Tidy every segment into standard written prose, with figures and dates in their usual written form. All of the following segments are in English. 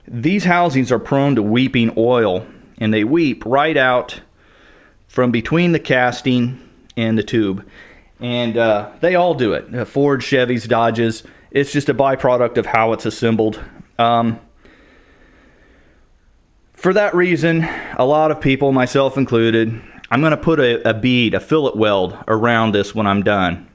These housings are prone to weeping oil, and they weep right out from between the casting and the tube. And they all do it. Ford, Chevys, Dodges. It's just a byproduct of how it's assembled. For that reason, a lot of people, myself included, I'm going to put a bead, a fillet weld around this when I'm done.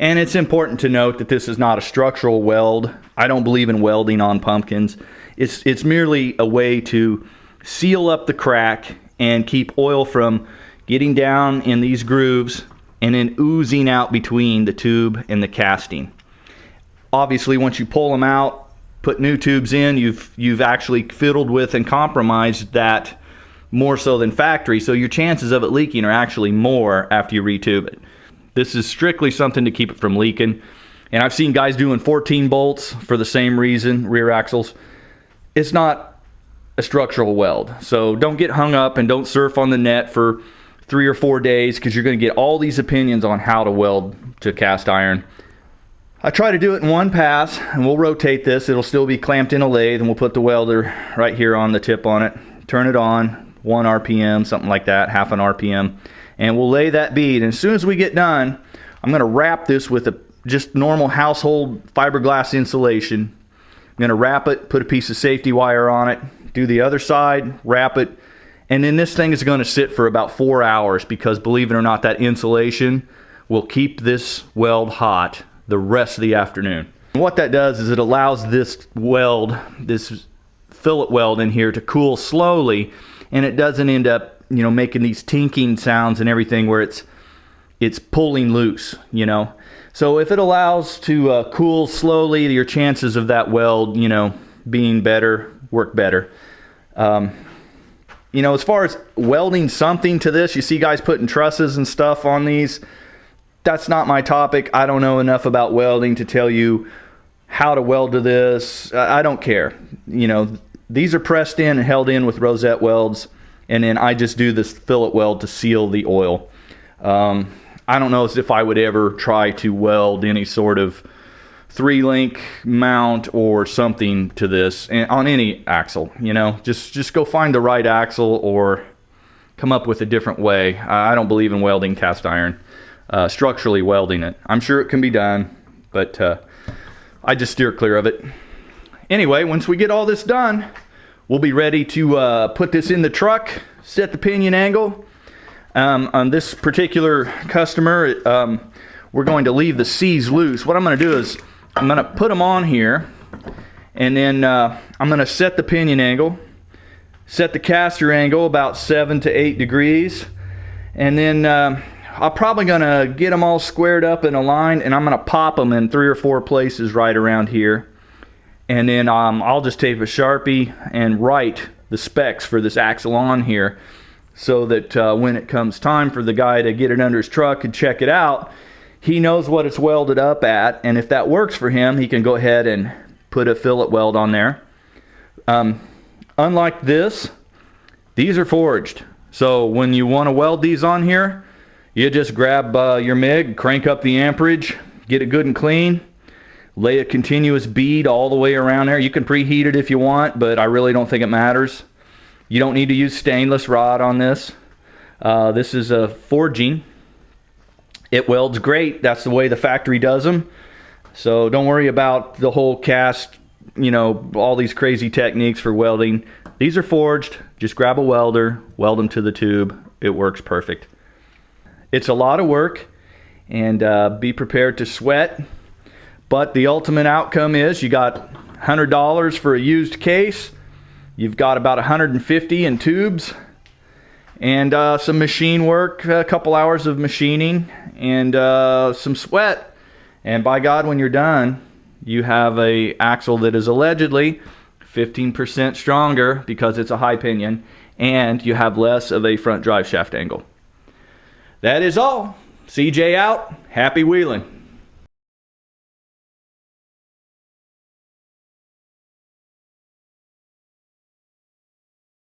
And it's important to note that this is not a structural weld. I don't believe in welding on pumpkins. It's merely a way to seal up the crack and keep oil from getting down in these grooves and then oozing out between the tube and the casting. Obviously, once you pull them out, put new tubes in, you've actually fiddled with and compromised that more so than factory, so your chances of it leaking are actually more after you retube it. This is strictly something to keep it from leaking. And I've seen guys doing 14 bolts for the same reason, rear axles. It's not a structural weld. So don't get hung up and don't surf on the net for 3 or 4 days, because you're going to get all these opinions on how to weld to cast iron. I try to do it in one pass, and we'll rotate this. It'll still be clamped in a lathe, and we'll put the welder right here on the tip on it. Turn it on, 1 RPM, something like that, half an RPM. And we'll lay that bead. And as soon as we get done, I'm going to wrap this with just normal household fiberglass insulation. I'm going to wrap it, put a piece of safety wire on it, do the other side, wrap it, and then this thing is going to sit for about 4 hours, because believe it or not, that insulation will keep this weld hot the rest of the afternoon. And what that does is it allows this weld, this fillet weld in here, to cool slowly, and it doesn't end up, you know, making these tinking sounds and everything where it's pulling loose, you know. So if it allows to cool slowly, your chances of that weld, you know, being better, work better. You know, as far as welding something to this, you see guys putting trusses and stuff on these. That's not my topic. I don't know enough about welding to tell you how to weld to this. I don't care. You know, these are pressed in and held in with rosette welds, and then I just do this fillet weld to seal the oil. I don't know as if I would ever try to weld any sort of 3-link mount or something to this on any axle. You know, just go find the right axle or come up with a different way. I don't believe in welding cast iron, structurally welding it. I'm sure it can be done, but I just steer clear of it. Anyway, once we get all this done, we'll be ready to put this in the truck, set the pinion angle. On this particular customer, we're going to leave the C's loose. What I'm going to do is I'm going to put them on here, and then I'm going to set the pinion angle, set the caster angle about 7 to 8 degrees, and then I'm probably going to get them all squared up in a line, and I'm going to pop them in 3 or 4 places right around here. And then I'll just tape a Sharpie and write the specs for this axle on here, so that when it comes time for the guy to get it under his truck and check it out, he knows what it's welded up at, and if that works for him, he can go ahead and put a fillet weld on there. Unlike this, these are forged. So when you want to weld these on here, you just grab your MIG, crank up the amperage, get it good and clean, lay a continuous bead all the way around there. You can preheat it if you want, but I really don't think it matters. You don't need to use stainless rod on this. This is a forging. It welds great. That's the way the factory does them. So don't worry about the whole cast, you know, all these crazy techniques for welding. These are forged. Just grab a welder, weld them to the tube. It works perfect. It's a lot of work, and be prepared to sweat. But the ultimate outcome is you got $100 for a used case. You've got about 150 in tubes, and some machine work, a couple hours of machining, and some sweat. And by God, when you're done, you have a axle that is allegedly 15% stronger because it's a high pinion, and you have less of a front drive shaft angle. That is all. CJ out. Happy wheeling.